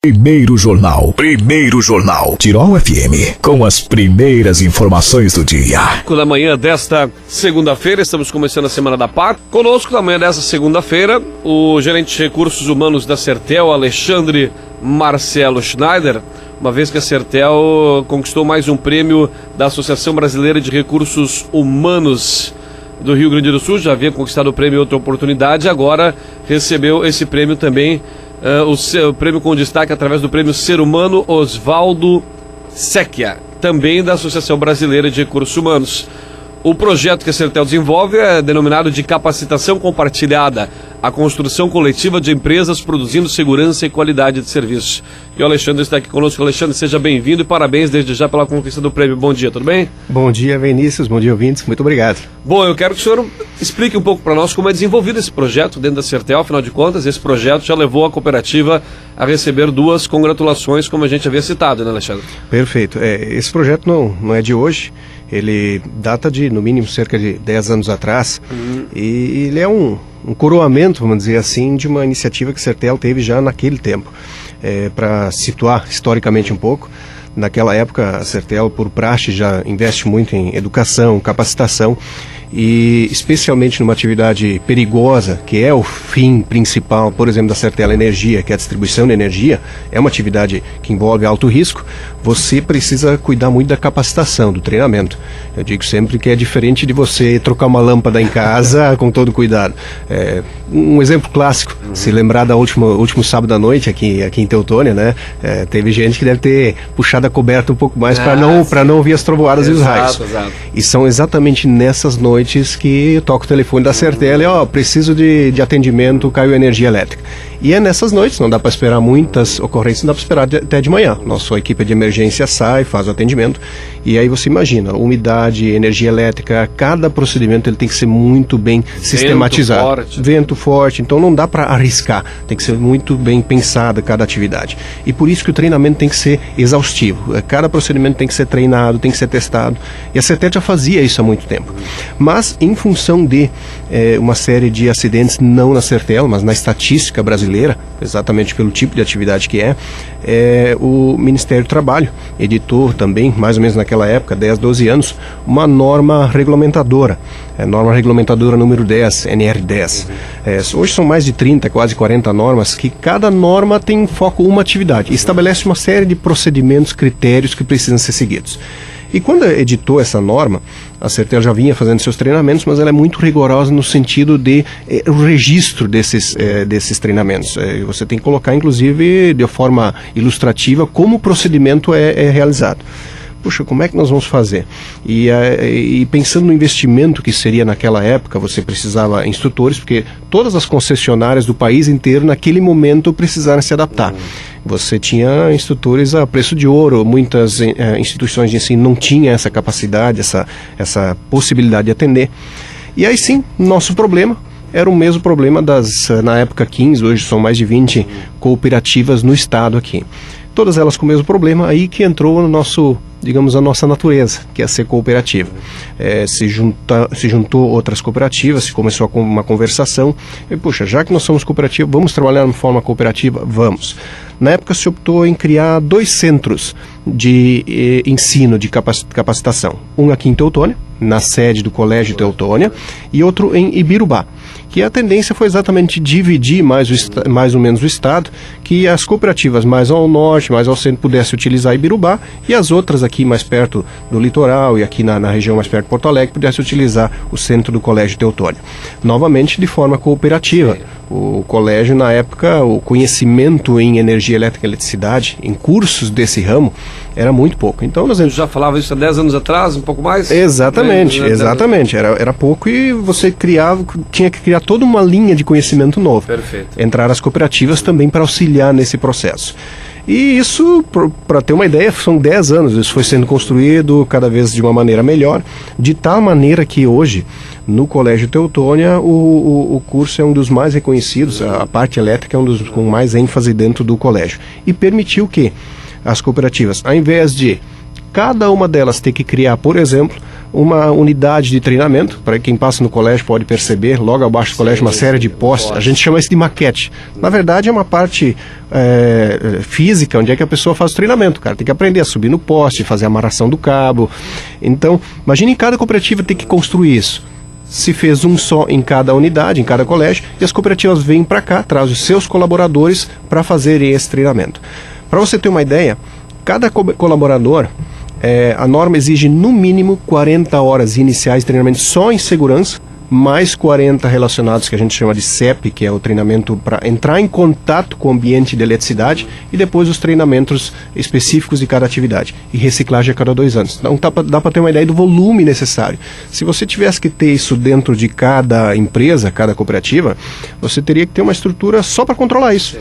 Primeiro Jornal, Tirol FM, com as primeiras informações do dia. Da manhã desta segunda-feira, estamos começando a Semana da Pátria. Conosco, na manhã desta segunda-feira, o gerente de recursos humanos da Sertel, Alexandre Marcelo Schneider, uma vez que a Sertel conquistou mais um prêmio da Associação Brasileira de Recursos Humanos do Rio Grande do Sul. Já havia conquistado o prêmio em outra oportunidade, agora recebeu esse prêmio também. O prêmio com destaque através do prêmio Ser Humano Oswaldo Secchia, também da Associação Brasileira de Recursos Humanos. O projeto que a Sertel desenvolve é denominado de Capacitação Compartilhada, a construção coletiva de empresas produzindo segurança e qualidade de serviço. E o Alexandre está aqui conosco. Alexandre, seja bem-vindo e parabéns desde já pela conquista do prêmio. Bom dia, tudo bem? Bom dia, Vinícius, bom dia, ouvintes, muito obrigado. Bom, eu quero que o senhor explique um pouco para nós como é desenvolvido esse projeto dentro da Sertel. Afinal de contas, esse projeto já levou a cooperativa a receber 2 congratulações, como a gente havia citado, né, Alexandre? Perfeito. Esse projeto não é de hoje. Ele data de, no mínimo, cerca de 10 anos atrás. E ele é um coroamento, vamos dizer assim, de uma iniciativa que a Sertel teve já naquele tempo. Para situar historicamente um pouco, naquela época a Sertel, por praxe, já investe muito em educação, capacitação, e especialmente numa atividade perigosa, que é o fim principal, por exemplo, da Sertel Energia, que é a distribuição de energia, é uma atividade que envolve alto risco. Você precisa cuidar muito da capacitação, do treinamento. Eu digo sempre que é diferente de você trocar uma lâmpada em casa com todo cuidado. Um exemplo clássico, se lembrar da último sábado à noite aqui em Teutônia, né? Teve gente que deve ter puxado a coberta um pouco mais para não ouvir as trovoadas e os raios. Exato. E são exatamente nessas noites que toca o telefone da Sertel e preciso de atendimento, caiu energia elétrica. E é nessas noites, não dá para esperar muitas ocorrências, não dá para esperar até de manhã. Nossa equipe de emergência sai, faz o atendimento, e aí você imagina, umidade, energia elétrica, cada procedimento ele tem que ser muito bem sistematizado. Vento forte, então não dá para arriscar, tem que ser muito bem pensada cada atividade. E por isso que o treinamento tem que ser exaustivo, cada procedimento tem que ser treinado, tem que ser testado, e a Sertel já fazia isso há muito tempo. Mas em função de uma série de acidentes, não na Sertel, mas na estatística brasileira, exatamente pelo tipo de atividade que o Ministério do Trabalho editou também, mais ou menos naquela época, 10, 12 anos, uma norma regulamentadora, norma regulamentadora número 10, NR10. Hoje são mais de 30, quase 40 normas, que cada norma tem em foco uma atividade, e estabelece uma série de procedimentos, critérios que precisam ser seguidos. E quando editou essa norma, a Sertel já vinha fazendo seus treinamentos, mas ela é muito rigorosa no sentido de o registro desses treinamentos. Você tem que colocar, inclusive, de forma ilustrativa, como o procedimento é realizado. Puxa, como é que nós vamos fazer? E pensando no investimento que seria naquela época, você precisava instrutores, porque todas as concessionárias do país inteiro, naquele momento, precisaram se adaptar. Você tinha instrutores a preço de ouro, muitas instituições de ensino não tinham essa capacidade, essa possibilidade de atender. E aí sim, nosso problema era o mesmo problema na época 15, hoje são mais de 20 cooperativas no estado aqui. Todas elas com o mesmo problema, aí que entrou no nosso, digamos, a nossa natureza, que é ser cooperativa. Se juntou outras cooperativas, se começou uma conversação, e puxa, já que nós somos cooperativa, vamos trabalhar de forma cooperativa? Vamos. Na época se optou em criar 2 centros de ensino, de capacitação. Um aqui em Teutônia, na sede do Colégio Teutônia, e outro em Ibirubá. Que a tendência foi exatamente dividir mais ou menos o estado, que as cooperativas mais ao norte, mais ao centro pudessem utilizar Ibirubá, e as outras aqui mais perto do litoral e aqui na região mais perto de Porto Alegre pudessem utilizar o centro do Colégio Teutônia. Novamente de forma cooperativa. O colégio, na época, o conhecimento em energia elétrica e eletricidade, em cursos desse ramo, era muito pouco. Então, nós já falava isso há 10 anos atrás, um pouco mais? Exatamente. Era pouco, e você tinha que criar toda uma linha de conhecimento novo. Perfeito. Entrar as cooperativas também para auxiliar nesse processo. E isso, para ter uma ideia, são 10 anos, isso foi sendo construído cada vez de uma maneira melhor, de tal maneira que hoje, no Colégio Teutônia, o curso é um dos mais reconhecidos, a parte elétrica é um dos com mais ênfase dentro do colégio. E permitiu que as cooperativas, ao invés de cada uma delas ter que criar, por exemplo, uma unidade de treinamento. Para quem passa no colégio pode perceber, logo abaixo do colégio, uma série de postes. A gente chama isso de maquete. Na verdade, é uma parte física, onde é que a pessoa faz o treinamento. O cara tem que aprender a subir no poste, fazer a amarração do cabo. Então, imagine em cada cooperativa ter que construir isso. Se fez um só em cada unidade, em cada colégio, e as cooperativas vêm para cá, trazem os seus colaboradores para fazerem esse treinamento. Para você ter uma ideia, cada colaborador, a norma exige no mínimo 40 horas iniciais de treinamento só em segurança, mais 40 relacionados, que a gente chama de CEP, que é o treinamento para entrar em contato com o ambiente de eletricidade, e depois os treinamentos específicos de cada atividade, e reciclagem a cada 2 anos. Então dá para ter uma ideia do volume necessário. Se você tivesse que ter isso dentro de cada empresa, cada cooperativa, você teria que ter uma estrutura só para controlar isso.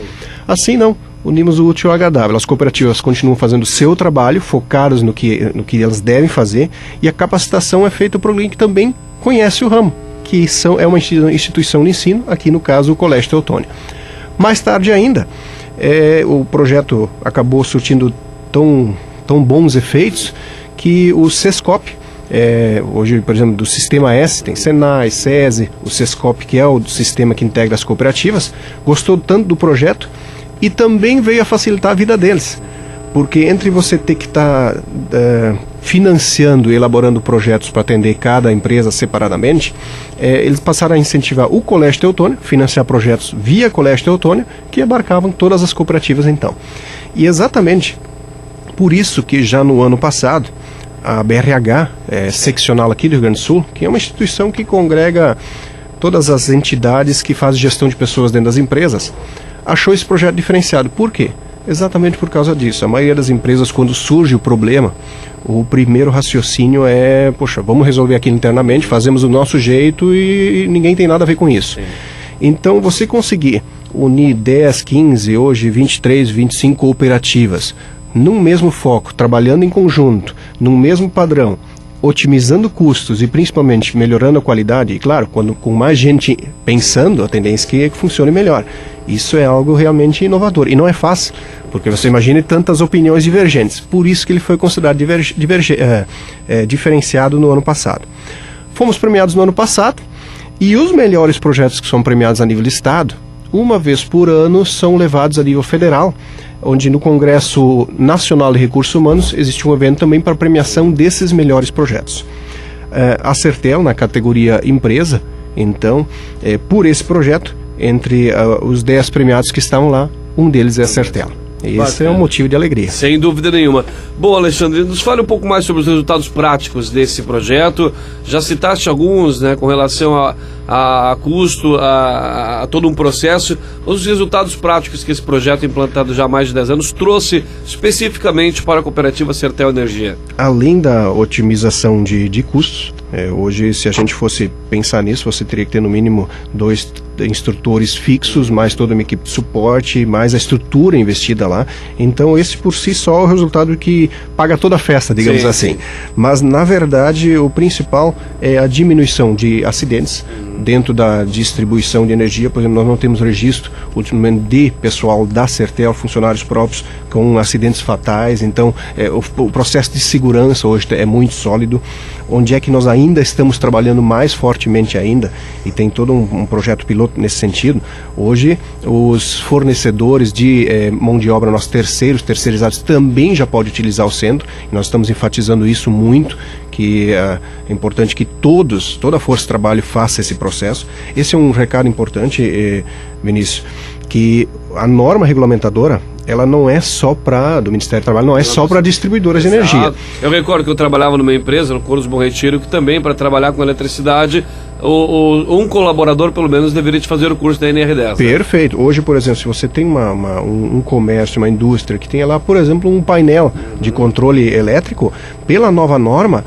Assim não. Unimos o útil ao agradável. As cooperativas continuam fazendo o seu trabalho, focadas no que elas devem fazer, e a capacitação é feita por alguém que também conhece o ramo, que é uma instituição de ensino, aqui no caso o Colégio Teutônia. Mais tarde ainda, o projeto acabou surtindo tão bons efeitos que o SESCOP, hoje, por exemplo, do Sistema S, tem Senai, SESI, o SESCOP, que é o sistema que integra as cooperativas, gostou tanto do projeto e também veio a facilitar a vida deles. Porque entre você ter que estar financiando e elaborando projetos para atender cada empresa separadamente, eles passaram a incentivar o Colégio Teutônia, financiar projetos via Colégio Teutônia, que abarcavam todas as cooperativas então. E exatamente por isso que já no ano passado, a BRH, seccional aqui do Rio Grande do Sul, que é uma instituição que congrega todas as entidades que fazem gestão de pessoas dentro das empresas, achou esse projeto diferenciado. Por quê? Exatamente por causa disso. A maioria das empresas, quando surge o problema, o primeiro raciocínio é, poxa, vamos resolver aqui internamente, fazemos do nosso jeito e ninguém tem nada a ver com isso. Sim. Então, você conseguir unir 10, 15, hoje 23, 25 cooperativas, num mesmo foco, trabalhando em conjunto, num mesmo padrão, otimizando custos e principalmente melhorando a qualidade, e claro, quando com mais gente pensando, a tendência é que funcione melhor. Isso é algo realmente inovador. E não é fácil, porque você imagina tantas opiniões divergentes. Por isso que ele foi considerado diferenciado no ano passado. Fomos premiados no ano passado, e os melhores projetos que são premiados a nível de estado, uma vez por ano, são levados a nível federal, onde no Congresso Nacional de Recursos Humanos existe um evento também para premiação desses melhores projetos. A Sertel, na categoria empresa, então, por esse projeto, entre os 10 premiados que estavam lá, um deles é a Sertel. Esse é um motivo de alegria. Sem dúvida nenhuma. Bom, Alexandre, nos fale um pouco mais sobre os resultados práticos desse projeto. Já citaste alguns, né, com relação a custo, a todo um processo. Os resultados práticos que esse projeto, implantado já há mais de 10 anos, trouxe especificamente para a cooperativa Sertel Energia. Além da otimização de custos, hoje, se a gente fosse pensar nisso, você teria que ter no mínimo 2 instrutores fixos, mais toda uma equipe de suporte, mais a estrutura investida lá. Então, esse por si só é o resultado que paga toda a festa, digamos assim. Sim. Mas, na verdade, o principal é a diminuição de acidentes dentro da distribuição de energia. Por exemplo, nós não temos registro, ultimamente, de pessoal da Sertel, funcionários próprios, com acidentes fatais. Então, o processo de segurança hoje é muito sólido. Onde é que nós ainda estamos trabalhando mais fortemente ainda, e tem todo um projeto piloto nesse sentido. Hoje, os fornecedores de mão de obra, nossos terceirizados, também já podem utilizar o centro. Nós estamos enfatizando isso muito, que é importante que toda a força de trabalho faça esse processo. Esse é um recado importante, Vinícius, que a norma regulamentadora, ela não é só do Ministério do Trabalho, não é só para distribuidoras de energia. Eu recordo que eu trabalhava numa empresa, no Corus Bom Retiro, que também, para trabalhar com eletricidade, um colaborador, pelo menos, deveria te fazer o curso da NR10. Perfeito. Né? Hoje, por exemplo, se você tem um comércio, uma indústria que tenha lá, por exemplo, um painel de controle elétrico, pela nova norma,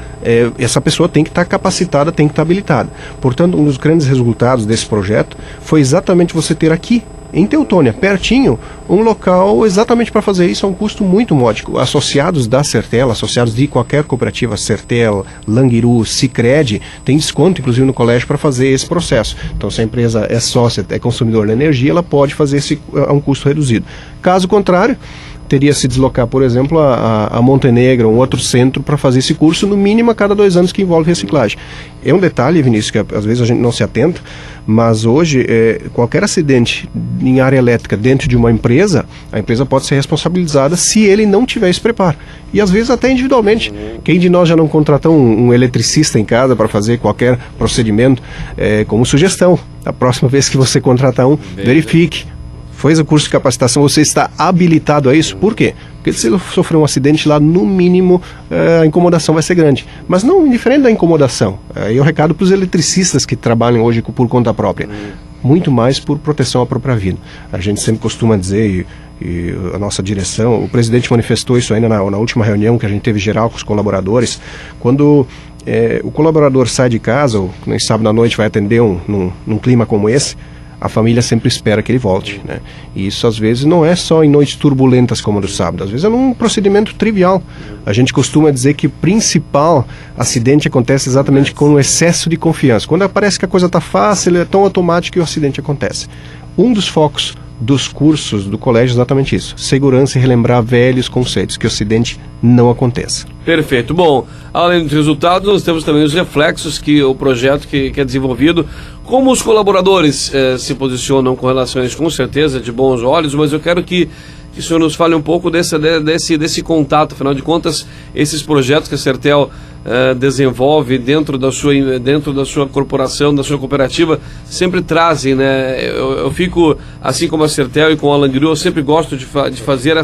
essa pessoa tem que estar capacitada, tem que estar habilitada. Portanto, um dos grandes resultados desse projeto foi exatamente você ter aqui, em Teutônia, pertinho, um local exatamente para fazer isso a um custo muito módico. Associados da Sertel, associados de qualquer cooperativa, Sertel, Langiru, Sicredi, tem desconto, inclusive, no colégio para fazer esse processo. Então, se a empresa é sócia, é consumidor de energia, ela pode fazer a um custo reduzido. Caso contrário, teria se deslocar, por exemplo, a Montenegro, um outro centro, para fazer esse curso, no mínimo a cada 2 anos, que envolve reciclagem. É um detalhe, Vinícius, que às vezes a gente não se atenta, mas hoje, qualquer acidente em área elétrica dentro de uma empresa, a empresa pode ser responsabilizada se ele não tiver esse preparo. E às vezes até individualmente. Quem de nós já não contratou um eletricista em casa para fazer qualquer procedimento, como sugestão? A próxima vez que você contratar verifique. Fez o curso de capacitação, você está habilitado a isso? Por quê? Porque se ele sofrer um acidente lá, no mínimo, a incomodação vai ser grande. Mas não indiferente da incomodação. Aí é o recado para os eletricistas que trabalham hoje por conta própria. Muito mais por proteção à própria vida. A gente sempre costuma dizer, e a nossa direção, o presidente manifestou isso ainda na última reunião que a gente teve geral com os colaboradores, quando o colaborador sai de casa, ou nem sábado à noite vai atender num clima como esse, a família sempre espera que ele volte, né? E isso às vezes não é só em noites turbulentas como a do sábado, às vezes é num procedimento trivial. A gente costuma dizer que o principal acidente acontece exatamente com o excesso de confiança. Quando parece que a coisa está fácil, ele é tão automático que o acidente acontece. Um dos focos dos cursos do colégio é exatamente isso: segurança e relembrar velhos conceitos, que o acidente não aconteça. Perfeito. Bom, além dos resultados, nós temos também os reflexos que o projeto que é desenvolvido. Como os colaboradores se posicionam com relação a isso, com certeza, de bons olhos, mas eu quero que o senhor nos fale um pouco desse contato. Afinal de contas, esses projetos que a Sertel desenvolve dentro da sua corporação, da sua cooperativa, sempre trazem, né? Eu fico, assim como a Sertel e com a Langru, eu sempre gosto de fazer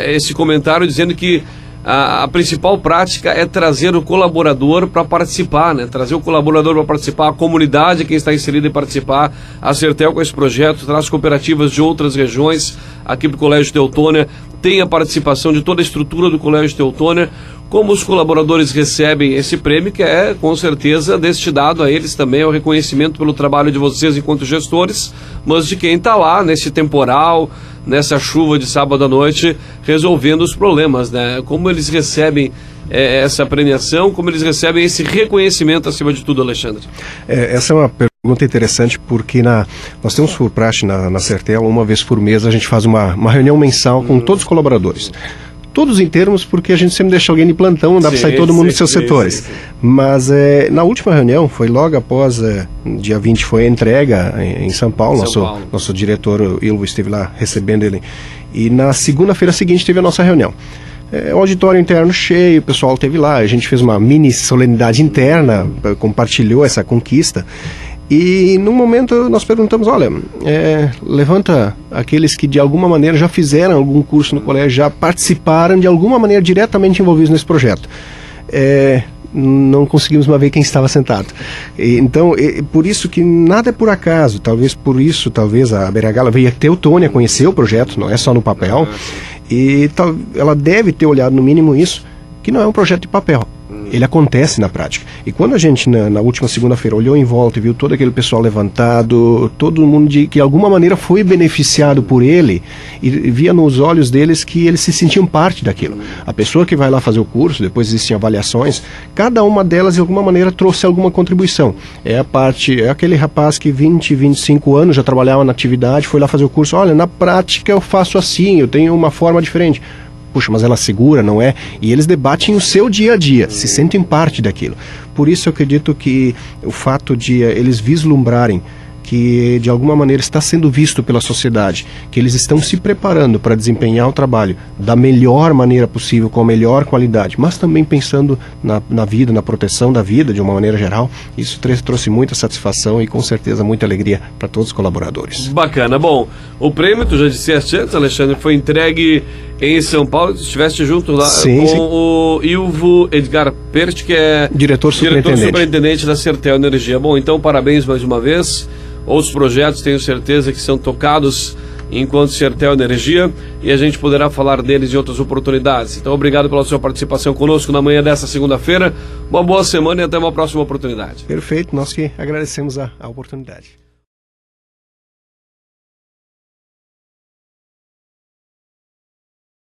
esse comentário dizendo que a principal prática é trazer o colaborador para participar, né? Trazer o colaborador para participar, a comunidade, quem está inserido em participar. A Sertel, com esse projeto, traz cooperativas de outras regiões aqui para o Colégio Teutônia, tem a participação de toda a estrutura do Colégio Teutônia. Como os colaboradores recebem esse prêmio, que é com certeza destinado a eles também, ao reconhecimento pelo trabalho de vocês enquanto gestores, mas de quem está lá nesse temporal, nessa chuva de sábado à noite, resolvendo os problemas, né? Como eles recebem essa premiação, como eles recebem esse reconhecimento acima de tudo, Alexandre? Essa é uma pergunta interessante, porque nós temos por praxe na Sertel, uma vez por mês a gente faz uma reunião mensal com todos os colaboradores. Todos em termos, porque a gente sempre deixa alguém de plantão, não dá para sair todo mundo dos seus setores. Sim. Mas na última reunião, foi logo após, dia 20, foi a entrega em São Paulo. Nosso diretor, Ilvo, esteve lá recebendo ele. E na segunda-feira seguinte teve a nossa reunião. O auditório interno cheio, o pessoal esteve lá, a gente fez uma mini solenidade interna, compartilhou essa conquista. E num momento nós perguntamos, olha, levanta aqueles que de alguma maneira já fizeram algum curso no colégio, já participaram de alguma maneira diretamente envolvidos nesse projeto. Não conseguimos mais ver quem estava sentado. Então, por isso que nada é por acaso. Talvez a Beragala veio a Teutônia conhecer o projeto, não é só no papel. E ela deve ter olhado no mínimo isso, que não é um projeto de papel. Ele acontece na prática. E quando a gente, na última segunda-feira, olhou em volta e viu todo aquele pessoal levantado, todo mundo que de alguma maneira foi beneficiado por ele, e via nos olhos deles que eles se sentiam parte daquilo. A pessoa que vai lá fazer o curso, depois existem avaliações, cada uma delas de alguma maneira trouxe alguma contribuição. É aquele rapaz que 20, 25 anos já trabalhava na atividade, foi lá fazer o curso, olha, na prática eu faço assim, eu tenho uma forma diferente. Puxa, mas ela segura, não é? E eles debatem o seu dia a dia, se sentem parte daquilo. Por isso eu acredito que o fato de eles vislumbrarem que de alguma maneira está sendo visto pela sociedade, que eles estão se preparando para desempenhar o trabalho da melhor maneira possível, com a melhor qualidade, mas também pensando na vida, na proteção da vida de uma maneira geral, isso trouxe muita satisfação e com certeza muita alegria para todos os colaboradores. Bacana. Bom, o prêmio, tu já disseste antes, Alexandre, foi entregue em São Paulo, estiveste junto lá com o Ilvo Edgar Pert, que é diretor superintendente da Sertel Energia. Bom, então parabéns mais uma vez. Outros projetos, tenho certeza que são tocados enquanto Sertel Energia, e a gente poderá falar deles em outras oportunidades. Então, obrigado pela sua participação conosco na manhã dessa segunda-feira. Uma boa semana e até uma próxima oportunidade. Perfeito, nós que agradecemos a oportunidade.